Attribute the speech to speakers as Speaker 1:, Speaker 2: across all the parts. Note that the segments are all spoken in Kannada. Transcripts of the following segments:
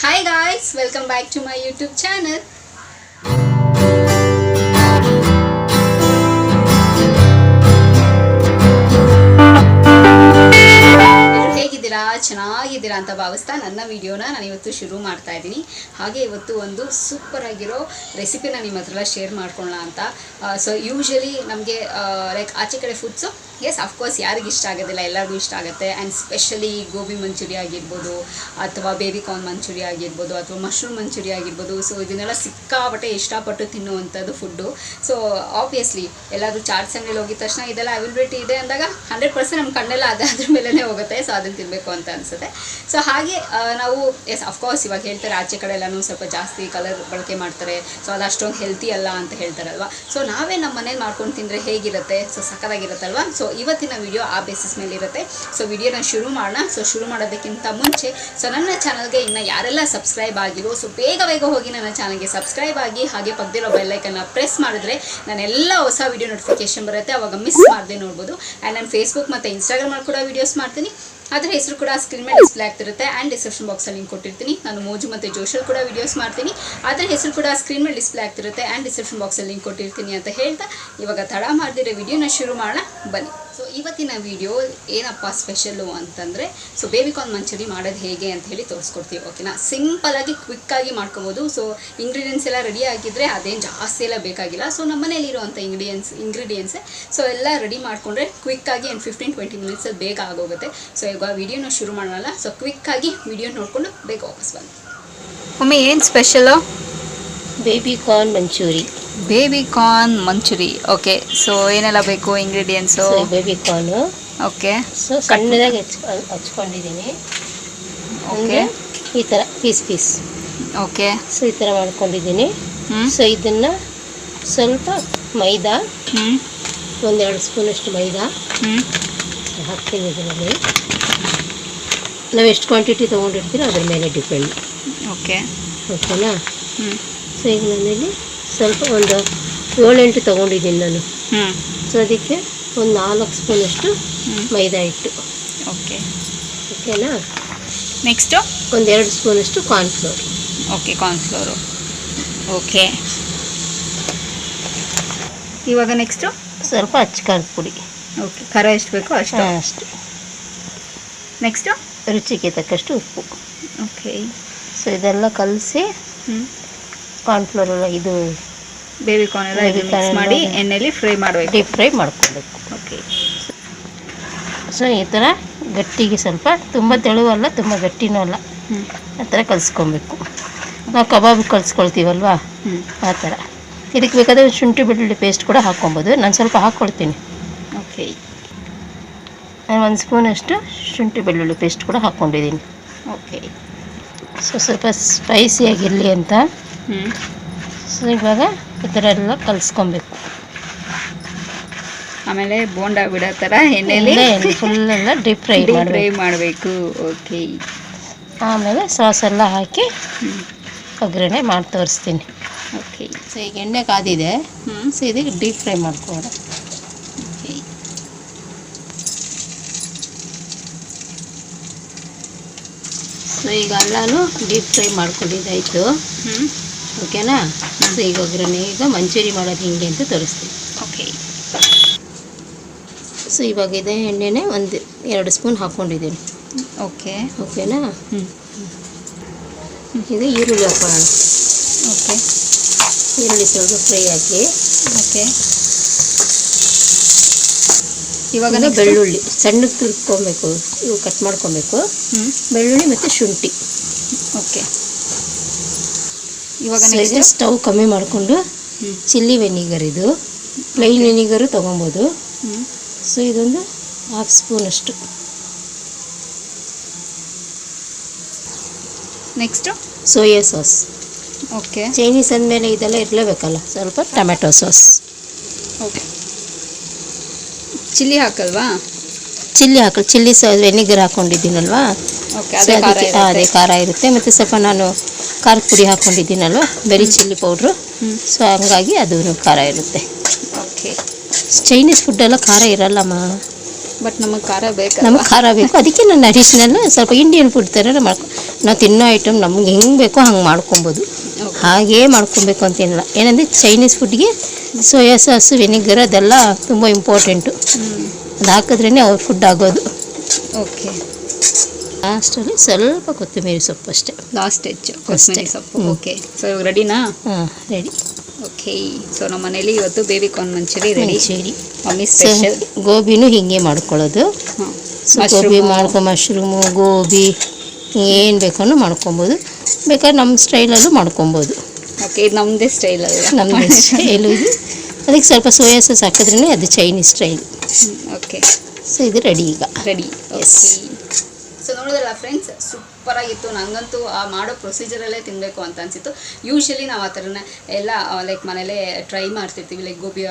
Speaker 1: Hi guys, welcome back to my YouTube channel. ಹೇಗಿದ್ದೀರಾ ಚೆನ್ನಾಗಿದ್ದೀರಾ ಅಂತ ಭಾವಿಸ್ತಾ ನನ್ನ ವಿಡಿಯೋನ ನಾನು ಇವತ್ತು ಶುರು ಮಾಡ್ತಾ ಇದ್ದೀನಿ. ಹಾಗೆ ಇವತ್ತು ಒಂದು ಸೂಪರ್ ಆಗಿರೋ ರೆಸಿಪಿನ ನಿಮ್ಮ ಹತ್ರ ಶೇರ್ ಮಾಡ್ಕೊಳ್ಳೋಣ ಅಂತ. ಸೊ ಯೂಶಲಿ ನಮಗೆ ಲೈಕ್ ಆಚೆ ಕಡೆ ಫುಡ್ಸು ಎಸ್ ಅಫ್ಕೋರ್ಸ್ ಯಾರಿಗೆ ಇಷ್ಟ ಆಗೋದಿಲ್ಲ, ಎಲ್ಲರಿಗೂ ಇಷ್ಟ ಆಗುತ್ತೆ. ಆ್ಯಂಡ್ ಸ್ಪೆಷಲಿ ಗೋಬಿ ಮಂಚೂರಿ ಆಗಿರ್ಬೋದು, ಅಥವಾ ಬೇಬಿ ಕಾರ್ನ್ ಮಂಚೂರಿ ಆಗಿರ್ಬೋದು, ಅಥವಾ ಮಶ್ರೂಮ್ ಮಂಚೂರಿ ಆಗಿರ್ಬೋದು. ಸೊ ಇದನ್ನೆಲ್ಲ ಸಿಕ್ಕಾಪಟ್ಟೆ ಇಷ್ಟಪಟ್ಟು ತಿನ್ನುವಂಥದ್ದು ಫುಡ್ಡು. ಸೊ ಆಬ್ವಿಯಸ್ಲಿ ಎಲ್ಲರೂ ಚಾಟ್ಸ್ ಅಂಗಡಿಯಲ್ಲಿ ಹೋಗಿದ ತಕ್ಷಣ ಇದೆಲ್ಲ ಅವೈಲಬಿಲಿಟಿ ಇದೆ ಅಂದಾಗ 100% ನಮ್ಮ ಕಣ್ಣೆಲ್ಲ ಅದ್ರ ಮೇಲೇ ಹೋಗುತ್ತೆ. ಸೊ ಅದನ್ನು ತಿನ್ನಬೇಕು ಅಂತ ಅನಿಸುತ್ತೆ. ಸೊ ಹಾಗೆ ನಾವು ಎಸ್ ಅಫ್ಕೋರ್ಸ್ ಇವಾಗ ಹೇಳ್ತಾರೆ ಆಚೆ ಕಡೆ ಎಲ್ಲನೂ ಸ್ವಲ್ಪ ಜಾಸ್ತಿ ಕಲರ್ ಬಳಕೆ ಮಾಡ್ತಾರೆ, ಸೊ ಅದು ಅಷ್ಟೊಂದು ಹೆಲ್ತಿ ಅಲ್ಲ ಅಂತ ಹೇಳ್ತಾರಲ್ವ. ಸೊ ನಾವೇ ನಮ್ಮ ಮನೇಲಿ ಮಾಡ್ಕೊಂಡು ತಿಂದರೆ ಹೇಗಿರುತ್ತೆ, ಸೊ ಸಕ್ಕತ್ತಾಗಿರುತ್ತಲ್ವ. ಸೊ ಇವತ್ತಿನ ವಿಡಿಯೋ ಆ ಬೇಸಿಸ್ ಮೇಲೆ ಇರುತ್ತೆ. ಸೊ ವಿಡಿಯೋನ ಶುರು ಮಾಡೋಣ. ಸೊ ಶುರು ಮಾಡೋದಕ್ಕಿಂತ ಮುಂಚೆ ಸೊ ನನ್ನ ಚಾನಲ್ಗೆ ಇನ್ನು ಯಾರೆಲ್ಲ ಸಬ್ಸ್ಕ್ರೈಬ್ ಆಗಿರೋ ಸೊ ಬೇಗ ಹೋಗಿ ನನ್ನ ಚಾನಲ್ಗೆ ಸಬ್ಸ್ಕ್ರೈಬ್ ಆಗಿ, ಹಾಗೆ ಪಕ್ಕದಿರೋ ಬೆಲ್ಲೈಕನ್ನ ಪ್ರೆಸ್ ಮಾಡಿದ್ರೆ ನಾನೆಲ್ಲ ಹೊಸ ವಿಡಿಯೋ ನೋಟಿಫಿಕೇಶನ್ ಬರುತ್ತೆ, ಅವಾಗ ಮಿಸ್ ಮಾಡದೆ ನೋಡ್ಬೋದು. ಆ್ಯಂಡ್ ನಾನು ಫೇಸ್ಬುಕ್ ಮತ್ತು ಇನ್ಸ್ಟಾಗ್ರಾಮಲ್ಲಿ ಕೂಡ ವೀಡಿಯೋಸ್ ಮಾಡ್ತೀನಿ. ಅದರ ಹೆಸರು ಕೂಡ ಸ್ಕ್ರೀನ್ ಮೇಲೆ ಡಿಸ್ಪ್ಲೇ ಆಗ್ತಿರುತ್ತೆ. ಆ್ಯಂಡ್ ಡಿಸ್ಕ್ರಿಪ್ಷನ್ ಬಾಕ್ಸಲ್ಲಿ ಲಿಂಕ್ ಕೊಟ್ಟಿರ್ತೀನಿ. ನಾನು ಮೋಜು ಮತ್ತು ಜೋಶಲ್ಲಿ ಕೂಡ ವೀಡಿಯೋಸ್ ಮಾಡ್ತೀನಿ. ಅದರ ಹೆಸರು ಕೂಡ ಸ್ಕ್ರೀನ್ ಮೇಲೆ ಡಿಸ್ಪ್ಲೇ ಆಗ್ತಿರುತ್ತೆ. ಆ್ಯಂಡ್ ಡಿಸ್ಕ್ರಿಪ್ಷನ್ ಬಾಕ್ಸಲ್ಲಿ ಲಿಂಕ್ ಕೊಟ್ಟಿರ್ತೀನಿ ಅಂತ ಹೇಳ್ತಾ ಇವಾಗ ತಡ ಮಾಡಿದಿರೋ ವಿಡಿಯೋನ ಶುರು ಮಾಡೋಣ ಬನ್ನಿ. ಸೊ ಇವತ್ತಿನ ವಿಡಿಯೋ ಏನಪ್ಪ ಸ್ಪೆಷಲ್ಲು ಅಂತಂದರೆ, ಸೊ ಬೇಬಿ ಕಾರ್ನ್ ಮಂಚೂರಿ ಮಾಡೋದು ಹೇಗೆ ಅಂತ ಹೇಳಿ ತೋರಿಸ್ಕೊಡ್ತೀವಿ. ಓಕೆನಾ? ಸಿಂಪಲಾಗಿ ಕ್ವಿಕ್ಕಾಗಿ ಮಾಡ್ಕೊಬೋದು. ಸೊ ಇಂಗ್ರೀಡಿಯೆಂಟ್ಸ್ ಎಲ್ಲ ರೆಡಿ ಆಗಿದ್ದರೆ ಅದೇನು ಜಾಸ್ತಿ ಎಲ್ಲ ಬೇಕಾಗಿಲ್ಲ. ಸೊ ನಮ್ಮ ಮನೇಲಿರುವಂಥ ಇಂಗ್ರೀಡಿಯೆಂಟ್ಸೇ ಸೊ ಎಲ್ಲ ರೆಡಿ ಮಾಡಿಕೊಂಡ್ರೆ ಕ್ವಿಕ್ಕಾಗಿ ಆ್ಯಂಡ್ 15-20 ಮಿನಿಟ್ಸಲ್ಲಿ ಬೇಗ ಆಗೋಗುತ್ತೆ. ಸೊ ಇವಾಗ ವಿಡಿಯೋನ ಶುರು ಮಾಡೋಣ. ಸೊ ಕ್ವಿಕ್ಕಾಗಿ ವಿಡಿಯೋ ನೋಡಿಕೊಂಡು ಬೇಗ ವಾಪಸ್ ಬನ್ನಿ. ಒಮ್ಮೆ ಏನು special?
Speaker 2: Baby corn Manchurian.
Speaker 1: Baby corn Manchurian. Okay. So ಏನೆಲ್ಲ ಬೇಕು ingredients?
Speaker 2: Baby corn
Speaker 1: okay.
Speaker 2: So ಸಣ್ಣದಾಗಿ ಹಚ್ಕೊಂಡಿದ್ದೀನಿ. ಓಕೆ. ಈ ಥರ ಪೀಸ್
Speaker 1: ಓಕೆ. ಸೊ
Speaker 2: ಈ ಥರ ಮಾಡ್ಕೊಂಡಿದ್ದೀನಿ. ಸೊ ಇದನ್ನು ಸ್ವಲ್ಪ ಮೈದಾ, 1-2 ಸ್ಪೂನಷ್ಟು ಮೈದಾ ಹಾಕ್ತೀನಿ. ಇದರಲ್ಲಿ ನಾವು ಎಷ್ಟು ಕ್ವಾಂಟಿಟಿ ತೊಗೊಂಡಿರ್ತೀರೋ ಅದ್ರ ಮೇಲೆ ಡಿಪೆಂಡ್. ಓಕೆನಾ? ಸೊ ಈಗ ನಾನಿಲ್ಲಿ ಸ್ವಲ್ಪ ಒಂದು 7-8 ತೊಗೊಂಡಿದ್ದೀನಿ ನಾನು. ಸೊ ಅದಕ್ಕೆ ಒಂದು 4 ಸ್ಪೂನಷ್ಟು ಮೈದಾ ಹಿಟ್ಟು. ಓಕೆನಾ?
Speaker 1: ನೆಕ್ಸ್ಟು
Speaker 2: ಒಂದು 2 ಸ್ಪೂನಷ್ಟು ಕಾರ್ನ್ಫ್ಲೋರ್.
Speaker 1: ಕಾರ್ನ್ಫ್ಲೋರು. ಓಕೆ. ಇವಾಗ ನೆಕ್ಸ್ಟು
Speaker 2: ಸ್ವಲ್ಪ ಖಾರದ ಪುಡಿ.
Speaker 1: ಓಕೆ. ಖಾರ ಎಷ್ಟು ಬೇಕೋ ಅಷ್ಟು. ನೆಕ್ಸ್ಟು
Speaker 2: ರುಚಿಗೆ ತಕ್ಕಷ್ಟು ಉಪ್ಪು.
Speaker 1: ಓಕೆ.
Speaker 2: ಸೊ ಇದೆಲ್ಲ ಕಲಸಿ ಕಾರ್ನ್ಫ್ಲೋರ್ ಎಲ್ಲ ಇದು
Speaker 1: ಬೇಬಿ ಕಾರ್ನ್ ಎಲ್ಲ ಮಿಕ್ಸ್ ಮಾಡಿ ಎಣ್ಣೆಯಲ್ಲಿ ಫ್ರೈ ಮಾಡಬೇಕು,
Speaker 2: ಡೀಪ್ ಫ್ರೈ ಮಾಡ್ಕೊಬೇಕು.
Speaker 1: ಓಕೆ.
Speaker 2: ಸೊ ಈ ಥರ ಗಟ್ಟಿಗೆ, ಸ್ವಲ್ಪ ತುಂಬ ತೆಳುವಲ್ಲ ತುಂಬ ಗಟ್ಟಿನೂ ಅಲ್ಲ, ಆ ಥರ ಕಲಿಸ್ಕೊಬೇಕು. ನಾವು ಕಬಾಬ್ ಕಲಿಸ್ಕೊಳ್ತೀವಲ್ವಾ ಆ ಥರ. ಇದಕ್ಕೆ ಬೇಕಾದರೆ ಶುಂಠಿ ಬೆಳ್ಳುಳ್ಳಿ ಪೇಸ್ಟ್ ಕೂಡ ಹಾಕ್ಕೊಬೋದು. ನಾನು ಸ್ವಲ್ಪ ಹಾಕ್ಕೊಳ್ತೀನಿ.
Speaker 1: ಓಕೆ.
Speaker 2: ನಾನು 1 ಸ್ಪೂನಷ್ಟು ಶುಂಠಿ ಬೆಳ್ಳುಳ್ಳಿ ಪೇಸ್ಟ್ ಕೂಡ ಹಾಕ್ಕೊಂಡಿದ್ದೀನಿ.
Speaker 1: ಓಕೆ.
Speaker 2: ಸೊ ಸ್ವಲ್ಪ ಸ್ಪೈಸಿಯಾಗಿರಲಿ ಅಂತ. ಸೊ ಇವಾಗ ಈ ಥರ ಎಲ್ಲ ಕಲಿಸ್ಕೊಬೇಕು.
Speaker 1: ಆಮೇಲೆ ಬೋಂಡ ಬಿಡೋ ಥರ ಎಣ್ಣೆಯಲ್ಲಿ
Speaker 2: ಫುಲ್ಲೆಲ್ಲ ಡೀಪ್ ಫ್ರೈ
Speaker 1: ಮಾಡಬೇಕು. ಓಕೆ.
Speaker 2: ಆಮೇಲೆ ಸಾಸ್ ಎಲ್ಲ ಹಾಕಿ ಒಗ್ಗರಣೆ ಮಾಡಿ ತೋರಿಸ್ತೀನಿ.
Speaker 1: ಓಕೆ.
Speaker 2: ಸೊ ಈಗ ಎಣ್ಣೆ ಕಾದಿದೆ. ಸೊ ಇದಕ್ಕೆ ಡೀಪ್ ಫ್ರೈ ಮಾಡ್ಕೊಳ್ಳೋಣ.
Speaker 1: ಓಕೆ.
Speaker 2: ಸೊ ಈಗ ಎಲ್ಲನೂ ಡೀಪ್ ಫ್ರೈ ಮಾಡ್ಕೊಂಡಿದ್ದಾಯಿತು. ಓಕೆನಾ? ಸೊ ಈಗ ಒಗ್ಗರಣೆ, ಈಗ ಮಂಚೂರಿ ಮಾಡೋದು ಹಿಂಗೆ ಅಂತ ತೋರಿಸ್ತೀನಿ.
Speaker 1: ಓಕೆ.
Speaker 2: ಸೊ ಇವಾಗ ಇದೆ ಎಣ್ಣೆನೇ 1-2 ಸ್ಪೂನ್ ಹಾಕ್ಕೊಂಡಿದ್ದೀನಿ. ಓಕೆನಾ? ಈಗ ಈರುಳ್ಳಿ ಹಾಕೊಳ್ಳೋಣ.
Speaker 1: ಓಕೆ.
Speaker 2: ಈರುಳ್ಳಿ ಸ್ವಲ್ಪ ಫ್ರೈ ಹಾಕಿ.
Speaker 1: ಓಕೆ. ಇವಾಗ
Speaker 2: ಬೆಳ್ಳುಳ್ಳಿ ಸಣ್ಣಗೆ ತುರ್ಕೊಬೇಕು, ಇವು ಕಟ್ ಮಾಡ್ಕೊಬೇಕು. ಬೆಳ್ಳುಳ್ಳಿ ಮತ್ತು ಶುಂಠಿ.
Speaker 1: ಓಕೆ. ಇವಾಗ
Speaker 2: ಸ್ಟವ್ ಕಮ್ಮಿ ಮಾಡಿಕೊಂಡು ಚಿಲ್ಲಿ ವೆನಿಗರ್, ಇದು ಪ್ಲೈನ್ ವೆನಿಗರು ತೊಗೊಬೋದು. ಸೊ ಇದೊಂದು 1/2 ಸ್ಪೂನಷ್ಟು.
Speaker 1: Next
Speaker 2: soya sauce.
Speaker 1: Okay.
Speaker 2: Chinese ಅಂದಮೇಲೆ ಇದೆಲ್ಲ ಇರಲೇಬೇಕಲ್ಲ. ಸ್ವಲ್ಪ ಟೊಮೆಟೊ ಸಾಸ್.
Speaker 1: ಓಕೆ. ಚಿಲ್ಲಿ ಹಾಕಲ್ವಾ?
Speaker 2: ಚಿಲ್ಲಿ ವೆನಿಗರ್ ಹಾಕ್ಕೊಂಡಿದ್ದೀನಲ್ವಾ, ಸೊ ಅದಕ್ಕೆ ಅದೇ ಖಾರ ಇರುತ್ತೆ. ಮತ್ತು ಸ್ವಲ್ಪ ನಾನು ಖಾರದ ಪುಡಿ ಹಾಕ್ಕೊಂಡಿದ್ದೀನಲ್ವ, ಬರೀ ಚಿಲ್ಲಿ ಪೌಡ್ರು. ಸೊ ಹಂಗಾಗಿ ಅದು ಖಾರ ಇರುತ್ತೆ.
Speaker 1: ಓಕೆ.
Speaker 2: ಚೈನೀಸ್ ಫುಡ್ಡೆಲ್ಲ ಖಾರ ಇರಲ್ಲಮ್ಮ.
Speaker 1: ಬಟ್ ನಮಗೆ ಖಾರ ಬೇಕು,
Speaker 2: ನಮಗೆ ಖಾರ ಬೇಕು. ಅದಕ್ಕೆ ನಾನು ಅಡಿಷ್ನಲ್ ಸ್ವಲ್ಪ ಇಂಡಿಯನ್ ಫುಡ್ ಥರ ನಾವು ತಿನ್ನೋ ಐಟಮ್ ನಮ್ಗೆ ಹೆಂಗೆ ಬೇಕೋ ಹಂಗೆ ಮಾಡ್ಕೊಬೋದು. ಹಾಗೇ ಮಾಡ್ಕೊಬೇಕು ಅಂತೇನಿಲ್ಲ. ಏನಂದರೆ ಚೈನೀಸ್ ಫುಡ್ಗೆ ಸೋಯಾ ಸಾಸು ವಿನೆಗರ್ ಅದೆಲ್ಲ ತುಂಬ ಇಂಪಾರ್ಟೆಂಟು. ಅದು ಹಾಕಿದ್ರೇ ಅವ್ರ ಫುಡ್ ಆಗೋದು.
Speaker 1: ಓಕೆ,
Speaker 2: ಲಾಸ್ಟಲ್ಲಿ ಸ್ವಲ್ಪ ಕೊತ್ತಂಬರಿ ಸೊಪ್ಪು ಅಷ್ಟೇ,
Speaker 1: ಲಾಸ್ಟ್ ಹೆಜ್ಜೆ ಕೊತ್ತಂಬರಿ ಸೊಪ್ಪು. ಓಕೆ, ಸೊ ಇವಾಗ ರೆಡಿನಾ?
Speaker 2: ಹಾಂ, ರೆಡಿ.
Speaker 1: ಓಕೆ, ಸೊ ನಮ್ಮ ಮನೇಲಿ ಇವತ್ತು baby corn manchurian ready. Mummy
Speaker 2: so
Speaker 1: special.
Speaker 2: ಗೋಬಿನೂ ಹೀಗೆ ಮಾಡ್ಕೊಳ್ಳೋದು. ಸೊ ಗೋಬಿ ಮಶ್ರೂಮು ಗೋಬಿ ಏನು ಬೇಕೋ ಮಾಡ್ಕೊಬೋದು. ಬೇಕಾದ್ರೆ ನಮ್ಮ ಸ್ಟೈಲಲ್ಲೂ ಮಾಡ್ಕೊಬೋದು.
Speaker 1: ಓಕೆ, ಇದು ನಮ್ಮದೇ ಸ್ಟೈಲ್ ಅಲ್ಲ?
Speaker 2: ನಮ್ಮದೇ ಸ್ಟೈಲು ಇದು. ಅದಕ್ಕೆ ಸ್ವಲ್ಪ ಸೋಯಾ ಸಾಸ್ ಹಾಕಿದ್ರೇ ಅದು ಚೈನೀಸ್ ಸ್ಟೈಲ್.
Speaker 1: ಓಕೆ,
Speaker 2: ಸೊ ಇದು ರೆಡಿ ಈಗ.
Speaker 1: ರೆಡಿ.
Speaker 2: ಎಸ್.
Speaker 1: ಸೊ ನೋಡಿದ್ರಲ್ಲ ಫ್ರೆಂಡ್ಸ್, ಸೂಪರಾಗಿತ್ತು. ನನಗಂತೂ ಆ ಮಾಡೋ ಪ್ರೊಸೀಜರಲ್ಲೇ ತಿನ್ನಬೇಕು ಅಂತ ಅನಿಸಿತ್ತು. ಯೂಶ್ವಲಿ ನಾವು ಆ ಥರನ ಎಲ್ಲ ಲೈಕ್ ಮನೇಲೇ ಟ್ರೈ ಮಾಡ್ತಿರ್ತೀವಿ. ಲೈಕ್ ಗೋಬಿ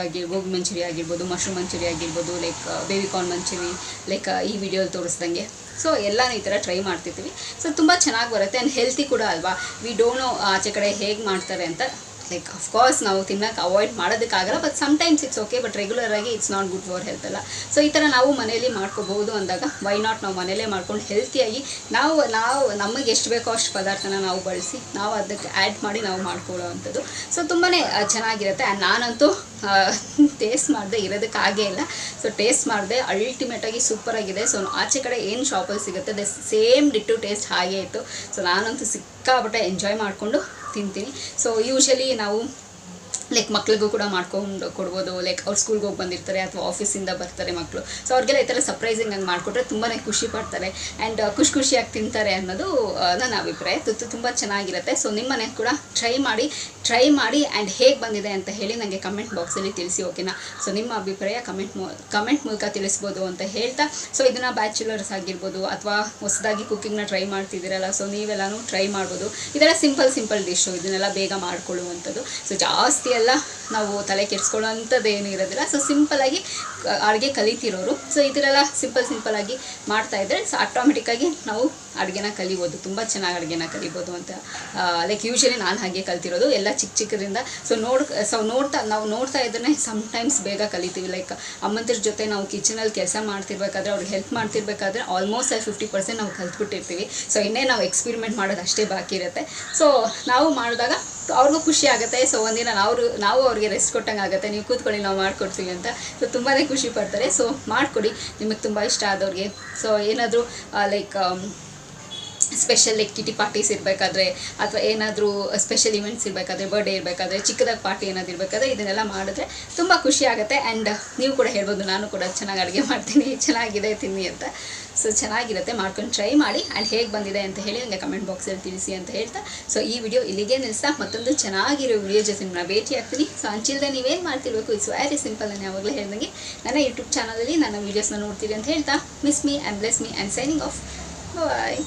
Speaker 1: ಮಂಚೂರಿ ಆಗಿರ್ಬೋದು, ಮಶ್ರೂಮ್ ಮಂಚೂರಿ ಆಗಿರ್ಬೋದು, like baby corn Manchurian, like ಈ ವಿಡಿಯೋಲಿ ತೋರಿಸ್ದಂಗೆ. ಸೊ ಎಲ್ಲನೂ ಈ ಥರ ಟ್ರೈ ಮಾಡ್ತಿರ್ತೀವಿ. ಸೊ ತುಂಬ ಚೆನ್ನಾಗಿ ಬರುತ್ತೆ ಆ್ಯಂಡ್ ಹೆಲ್ತಿ ಕೂಡ ಅಲ್ವಾ. ವಿ ಡೋಂಟ್ ನೋ ಆಚೆ ಕಡೆ ಹೇಗೆ ಮಾಡ್ತಾರೆ ಅಂತ. ಲೈಕ್ ಅಫ್ಕೋರ್ಸ್ ನಾವು ತಿನ್ನೋಕೆ ಅವಾಯ್ಡ್ ಮಾಡೋದಕ್ಕಾಗಲ್ಲ, but sometimes it's okay, but ರೆಗ್ಯುಲರಾಗಿ it's not good for health ಅಲ್ಲ. ಸೊ ಈ ಥರ ನಾವು ಮನೇಲಿ ಮಾಡ್ಕೋಬಹುದು ಅಂದಾಗ ವೈ ನಾಟ್ ನಾವು ಮನೇಲೇ ಮಾಡ್ಕೊಂಡು ಹೆಲ್ತಿಯಾಗಿ ನಾವು ನಮಗೆ ಎಷ್ಟು ಬೇಕೋ ಅಷ್ಟು ಪದಾರ್ಥನ ನಾವು ಬಳಸಿ ನಾವು ಅದಕ್ಕೆ ಆ್ಯಡ್ ಮಾಡಿ ನಾವು ಮಾಡ್ಕೊಳ್ಳೋ ಅಂಥದ್ದು. ಸೊ ತುಂಬಾ ಚೆನ್ನಾಗಿರುತ್ತೆ. ಆ್ಯಂಡ್ ನಾನಂತೂ ಟೇಸ್ಟ್ ಮಾಡದೆ ಇರೋದಕ್ಕಾಗೇ ಇಲ್ಲ. ಸೊ ಟೇಸ್ಟ್ ಮಾಡಿದೆ, ಅಲ್ಟಿಮೇಟಾಗಿ ಸೂಪರಾಗಿದೆ. ಸೊ ಆಚೆ ಕಡೆ ಏನು ಶಾಪಲ್ಲಿ ಸಿಗುತ್ತೆ ಅದೇ ಸೇಮ್ ಡಿಟ್ಟು ಟೇಸ್ಟ್ ಹಾಗೇ ಇತ್ತು. ಸೊ ನಾನಂತೂ ಸಿಕ್ಕಾಪಟ್ಟೆ ಎಂಜಾಯ್ ಮಾಡಿಕೊಂಡು ತಿಂತೀನಿ. ಸೊ ಯೂಶಲಿ ನಾವು ಲೈಕ್ ಮಕ್ಳಿಗೂ ಕೂಡ ಮಾಡ್ಕೊಂಡು ಕೊಡ್ಬೋದು. ಲೈಕ್ ಅವ್ರು ಸ್ಕೂಲ್ಗೆ ಹೋಗಿ ಬಂದಿರ್ತಾರೆ ಅಥವಾ ಆಫೀಸಿಂದ ಬರ್ತಾರೆ ಮಕ್ಕಳು. ಸೊ ಅವ್ರಿಗೆಲ್ಲ ಈ ಥರ ಸರ್ಪ್ರೈಸಿಂಗ್ ಆಗಿ ಮಾಡಿಕೊಟ್ರೆ ತುಂಬಾ ಖುಷಿ ಪಡ್ತಾರೆ ಆ್ಯಂಡ್ ಖುಷಿಯಾಗಿ ತಿಂತಾರೆ ಅನ್ನೋದು ನನ್ನ ಅಭಿಪ್ರಾಯ. ತುಂಬ ಚೆನ್ನಾಗಿರುತ್ತೆ. ಸೊ ನಿಮ್ಮ ಮನೆಗೆ ಕೂಡ ಟ್ರೈ ಮಾಡಿ ಆ್ಯಂಡ್ ಹೇಗೆ ಬಂದಿದೆ ಅಂತ ಹೇಳಿ ನನಗೆ ಕಮೆಂಟ್ ಬಾಕ್ಸಲ್ಲಿ ತಿಳಿಸಿ, ಓಕೆನಾ? ಸೊ ನಿಮ್ಮ ಅಭಿಪ್ರಾಯ ಕಮೆಂಟ್ ಮೂಲಕ ತಿಳಿಸ್ಬೋದು ಅಂತ ಹೇಳ್ತಾ, ಸೊ ಇದನ್ನು ಬ್ಯಾಚುಲರ್ಸ್ ಆಗಿರ್ಬೋದು ಅಥವಾ ಹೊಸದಾಗಿ ಕುಕ್ಕಿಂಗ್ನ ಟ್ರೈ ಮಾಡ್ತಿದ್ದೀರಲ್ಲ, ಸೊ ನೀವೆಲ್ಲನೂ ಟ್ರೈ ಮಾಡ್ಬೋದು. ಇದೆಲ್ಲ ಸಿಂಪಲ್ ಡಿಶ್ಶು, ಇದನ್ನೆಲ್ಲ ಬೇಗ ಮಾಡ್ಕೊಳ್ಳುವಂಥದ್ದು. ಸೊ ಜಾಸ್ತಿ ಎಲ್ಲ ನಾವು ತಲೆ ಕೆಡಿಸ್ಕೊಳ್ಳೋ ಅಂಥದ್ದು ಏನೂ ಇರೋದಿಲ್ಲ. ಸೊ ಸಿಂಪಲಾಗಿ ಅಡುಗೆ ಕಲಿತಿರೋರು ಸೊ ಇದರೆಲ್ಲ ಸಿಂಪಲಾಗಿ ಮಾಡ್ತಾಯಿದ್ರೆ ಸೊ ಆಟೋಮೆಟಿಕ್ಕಾಗಿ ನಾವು ಅಡುಗೆನ ಕಲಿಬೋದು, ತುಂಬ ಚೆನ್ನಾಗಿ ಅಡುಗೆನ ಕಲಿಬೋದು ಅಂತ. ಲೈಕ್ ಯೂಶ್ವಲಿ ನಾನು ಹಾಗೆ ಕಲ್ತಿರೋದು ಎಲ್ಲ ಚಿಕ್ಕದ್ರಿಂದ. ಸೊ ನಾವು ನೋಡ್ತಾ ಇದ್ರೆ ಸಮ್ಟೈಮ್ಸ್ ಬೇಗ ಕಲಿತೀವಿ. ಲೈಕ್ ಅಮ್ಮಂತರ ಜೊತೆ ನಾವು ಕಿಚನಲ್ಲಿ ಕೆಲಸ ಮಾಡ್ತಿರ್ಬೇಕಾದ್ರೆ ಅವ್ರಿಗೆ ಹೆಲ್ಪ್ ಮಾಡ್ತಿರ್ಬೇಕಾದ್ರೆ ಆಲ್ಮೋಸ್ಟ್ 50% ನಾವು ಕಲ್ತ್ಬಿಟ್ಟಿರ್ತೀವಿ. ಸೊ ಇನ್ನೇ ನಾವು ಎಕ್ಸ್ಪೆರಿಮೆಂಟ್ ಮಾಡೋದು ಅಷ್ಟೇ ಬಾಕಿ ಇರುತ್ತೆ. ಸೊ ನಾವು ಮಾಡಿದಾಗ ಅವ್ರಿಗೂ ಖುಷಿ ಆಗುತ್ತೆ. ಸೊ ಒಂದಿನ ನಾವು ಅವ್ರಿಗೆ ರೆಸ್ಟ್ ಕೊಟ್ಟಂಗೆ ಆಗುತ್ತೆ. ನೀವು ಕೂತ್ಕೊಳ್ಳಿ ನಾವು ಮಾಡಿಕೊಡ್ತೀವಿ ಅಂತ. ಸೊ ತುಂಬಾ ಖುಷಿ ಪಡ್ತಾರೆ. ಸೊ ಮಾಡಿಕೊಡಿ ನಿಮಗೆ ತುಂಬ ಇಷ್ಟ ಆದವ್ರಿಗೆ. ಸೊ ಏನಾದರೂ ಲೈಕ್ ಸ್ಪೆಷಲ್ ಲೈಕ್ ಕಿಟಿ ಪಾರ್ಟೀಸ್ ಇರಬೇಕಾದ್ರೆ ಅಥವಾ ಏನಾದರೂ ಸ್ಪೆಷಲ್ ಇವೆಂಟ್ಸ್ ಇರಬೇಕಾದ್ರೆ, ಬರ್ಡೇ ಇರಬೇಕಾದ್ರೆ, ಚಿಕ್ಕದಾಗಿ ಪಾರ್ಟಿ ಏನಾದ್ರು ಇರಬೇಕಾದ್ರೆ ಇದನ್ನೆಲ್ಲ ಮಾಡಿದ್ರೆ ತುಂಬ ಖುಷಿ ಆಗುತ್ತೆ. ಆ್ಯಂಡ್ ನೀವು ಕೂಡ ಹೇಳ್ಬೋದು ನಾನು ಕೂಡ ಚೆನ್ನಾಗಿ ಅಡುಗೆ ಮಾಡ್ತೀನಿ, ಚೆನ್ನಾಗಿದೆ ತಿನ್ನಿ ಅಂತ. ಸೊ ಚೆನ್ನಾಗಿರುತ್ತೆ, ಮಾಡ್ಕೊಂಡು ಟ್ರೈ ಮಾಡಿ ಆ್ಯಂಡ್ ಹೇಗೆ ಬಂದಿದೆ ಅಂತ ಹೇಳಿ ನನಗೆ ಕಮೆಂಟ್ ಬಾಕ್ಸಲ್ಲಿ ತಿಳಿಸಿ ಅಂತ ಹೇಳ್ತಾ, ಸೊ ಈ ವಿಡಿಯೋ ಇಲ್ಲಿಗೆ ನಿಲ್ಲಿಸ್ತಾ ಮತ್ತೊಂದು ಚೆನ್ನಾಗಿರೋ ವಿಡಿಯೋ ಜೊತೆ ನಿಮ್ಮನ್ನ ಭೇಟಿ ಆಗ್ತೀನಿ. ಸೊ ಅಂಚಿಲ್ದೆ ನೀವೇನು ಮಾಡ್ತಿರ್ಬೇಕು, ಇಟ್ಸ್ ವೆರಿ ಸಿಂಪಲ್. ನಾನು ಯಾವಾಗಲೇ ಹೇಳ್ದಂಗೆ ನನ್ನ ಯೂಟ್ಯೂಬ್ ಚಾನಲಲ್ಲಿ ನನ್ನ ವೀಡಿಯೋಸ್ನ ನೋಡ್ತೀರಿ ಅಂತ ಹೇಳ್ತಾ, miss me and bless me and signing off. Bye.